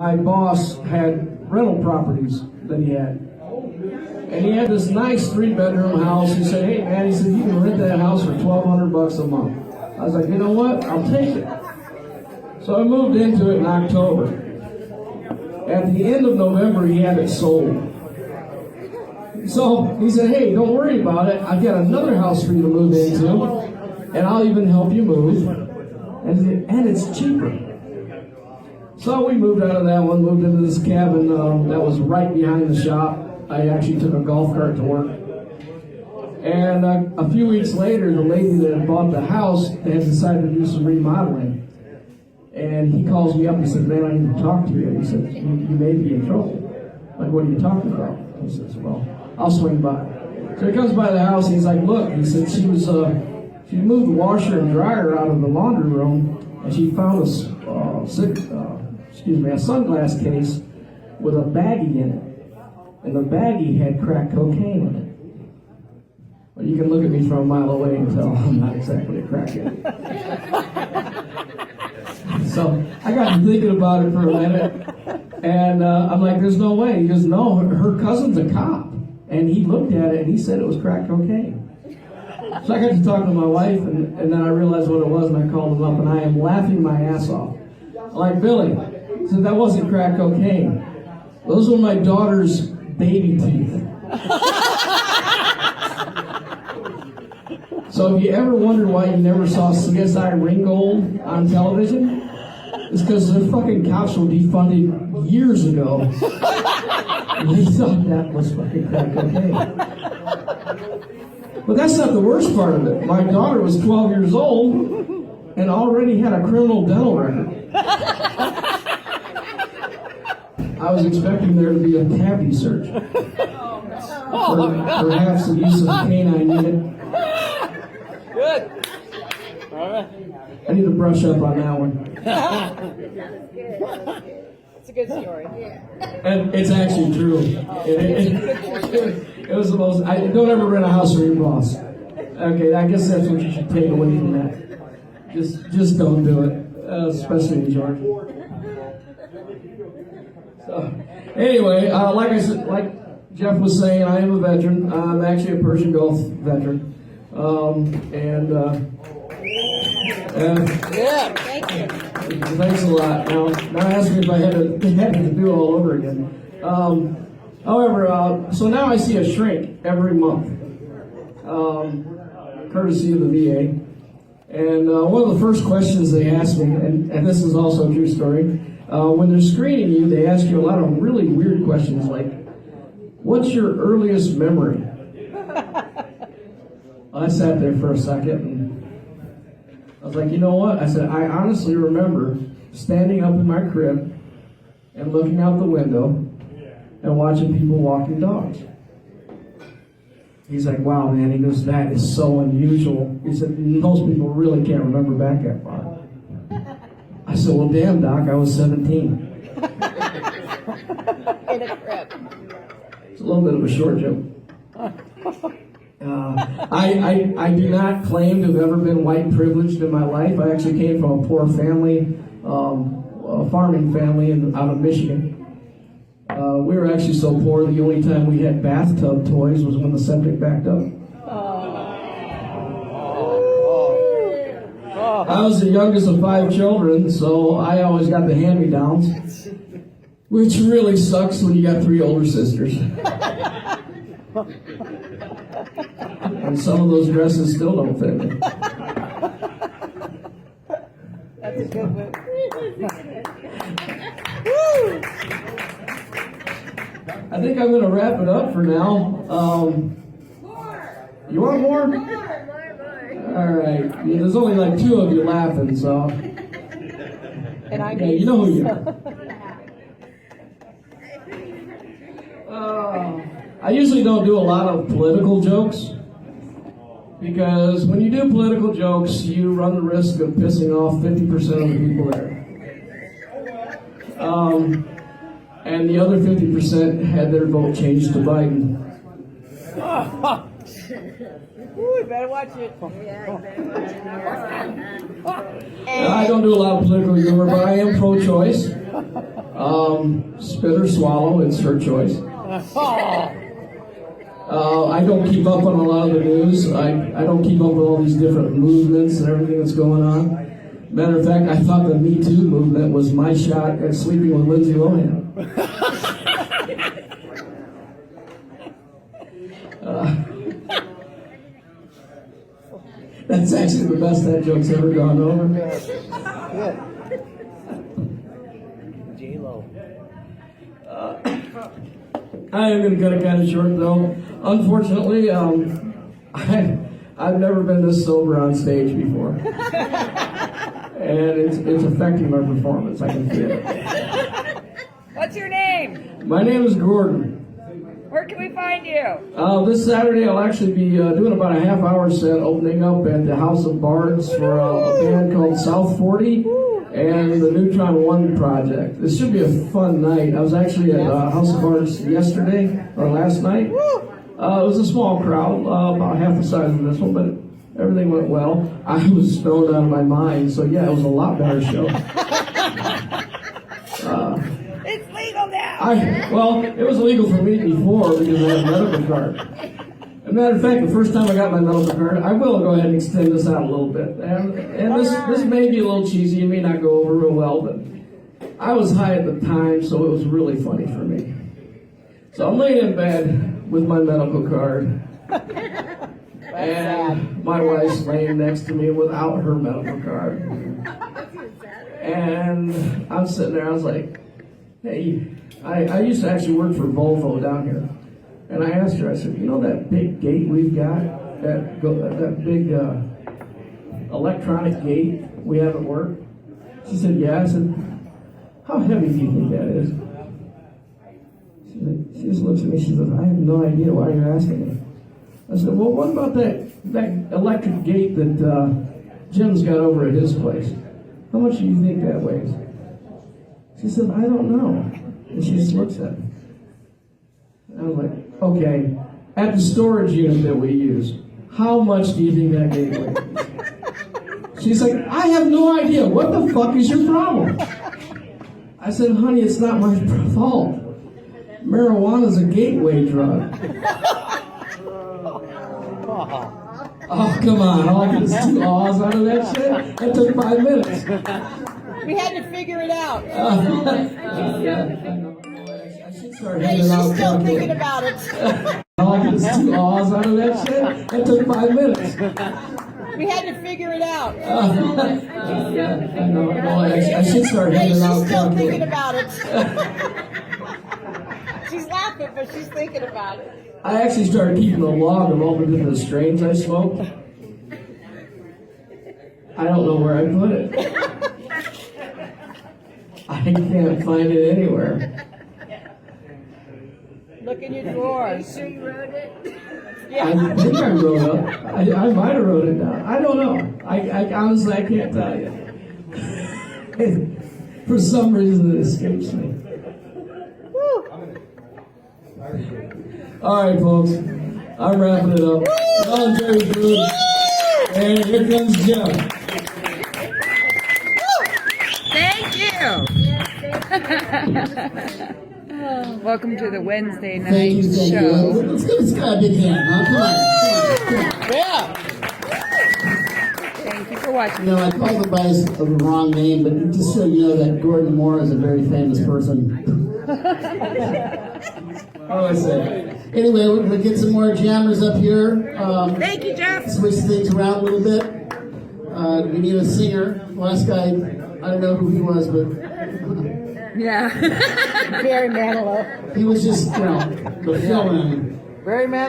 My boss had rental properties that he had. And he had this nice 3-bedroom house. He said, hey man, he said, you can rent that house for $1,200 a month. I was like, you know what? I'll take it. So I moved into it in October. At the end of November, he had it sold. So he said, hey, don't worry about it. I've got another house for you to move into, and I'll even help you move. And it's cheaper. So we moved out of that one, moved into this cabin that was right behind the shop. I actually took a golf cart to work. And a few weeks later, the lady that had bought the house had decided to do some remodeling. And he calls me up and says, man, I need to talk to you. He said, you may be in trouble. Like, what are you talking about? He says, well, I'll swing by. So he comes by the house, and he's like, look, he said, she moved the washer and dryer out of the laundry room, and she found a sunglass case with a baggie in it. And the baggie had crack cocaine in it. Well, you can look at me from a mile away and tell I'm not exactly a crackhead. So I got to thinking about it for a minute, and I'm like, there's no way. He goes, no, her cousin's a cop. And he looked at it, and he said it was crack cocaine. So I got to talk to my wife, and then I realized what it was, and I called him up, and I am laughing my ass off. I'm like, Billy, he said, that wasn't crack cocaine. Those were my daughter's baby teeth. So if you ever wonder why you never saw CSI Ringgold on television, it's because the fucking cops were defunded years ago. And they thought that was fucking crack cocaine. But that's not the worst part of it. My daughter was 12 years old and already had a criminal dental record. I was expecting there to be a cavity search. Perhaps the use of a canine unit. Good. All right. I need to brush up on that one. It's a good story. And it's actually true. It was the most. Don't ever rent a house for your boss. Okay, I guess that's what you should take away from that. Just don't do it, especially in Georgia. So, anyway, like I said, like Jeff was saying, I am a veteran. I'm actually a Persian Gulf veteran. Yeah, thank you. Thanks a lot. Now ask me if I had to do it all over again. However, so now I see a shrink every month, courtesy of the VA. And one of the first questions they ask me, and this is also a true story, when they're screening you, they ask you a lot of really weird questions like, what's your earliest memory? I sat there for a second and I was like, you know what? I said, I honestly remember standing up in my crib and looking out the window and watching people walking dogs. He's like, wow, man. He goes, that is so unusual. He said, most people really can't remember back that far. I said, well, damn, Doc, I was 17. In a crib. It's a little bit of a short joke. I do not claim to have ever been white privileged in my life. I actually came from a poor family, a farming family out of Michigan. We were actually so poor the only time we had bathtub toys was when the septic backed up. I was the youngest of 5 children, so I always got the hand-me-downs, which really sucks when you got 3 older sisters. And some of those dresses still don't fit me. That's a good one. I think I'm going to wrap it up for now. You want more? All right. Yeah, there's only like 2 of you laughing, so. And I you know who you are. I usually don't do a lot of political jokes because when you do political jokes, you run the risk of pissing off 50% of the people there. And the other 50% had their vote changed to Biden. Ooh, you better watch it. I don't do a lot of political humor, but I am pro-choice. Spit or swallow, it's her choice. I don't keep up on a lot of the news. I don't keep up with all these different movements and everything that's going on. Matter of fact, I thought the Me Too movement was my shot at sleeping with Lindsay Lohan. That's actually the best that joke's ever gone over. J-Lo. I am going to cut it kind of short, though. Unfortunately, I've never been this sober on stage before. And it's affecting my performance. I can feel it. What's your name? My name is Gordon. Where can we find you? This Saturday, I'll actually be doing about a half-hour set opening up at the House of Bards for a band called South 40 and the Neutron 1 project. This should be a fun night. I was actually at House of Bards yesterday, or last night. It was a small crowd, about half the size of this one, but everything went well. I was stoned out of my mind, so yeah, it was a lot better show. It's legal now. Well, it was illegal for me before because I had a medical card. As a matter of fact, the first time I got my medical card, I will go ahead and extend this out a little bit. And this may be a little cheesy, it may not go over real well, but I was high at the time, so it was really funny for me. So I'm laying in bed with my medical card, and my wife's laying next to me without her medical card. And I'm sitting there, I was like, hey, I used to actually work for Volvo down here. And I asked her, I said, you know that big gate we've got? That big electronic gate we have at work? She said, yeah. I said, how heavy do you think that is? She just looks at me, she says, I have no idea why you're asking me. I said, well, what about that electric gate that Jim's got over at his place? How much do you think that weighs? She said, I don't know. And she just looks at me. And I was like, okay, at the storage unit that we use, how much do you think that gate weighs? She's like, I have no idea. What the fuck is your problem? I said, honey, it's not my fault. Marijuana's a gateway drug. Oh, come on. All I get is 2 awes out of that shit? That took 5 minutes. We had to figure it out. Yeah, I know. I should start Hey, handing she's out still coffee. thinking about it. All I get is 2 awes out of that shit? That took 5 minutes. We had to figure it out. Yeah, I know. I should start Hey, handing out she's still coffee. thinking about it. She's laughing, but she's thinking about it. I actually started keeping a log of all the different strains I smoked. I don't know where I put it. I can't find it anywhere. Look in your drawers. Sure you wrote it? I think I wrote it. I might have wrote it down. I don't know. I honestly, I can't tell you. For some reason, it escapes me. All right, folks. I'm wrapping it up. Y'all enjoy your food. And here comes Jeff. Thank you. Welcome to the Wednesday night Thank you. show. Let's give this guy a big hand, huh? Come on. Yeah. Thank you for watching. You know, I called the guys the wrong name, but just so you know that Gordon Moore is a very famous person. What do I say? Anyway, we're going to get some more jammers up here. Thank you, Jeff. Switch things around a little bit. We need a singer. Last guy, I don't know who he was, but Yeah. Barry Manilow. he was just, you know, the fill-in. Barry Manilow.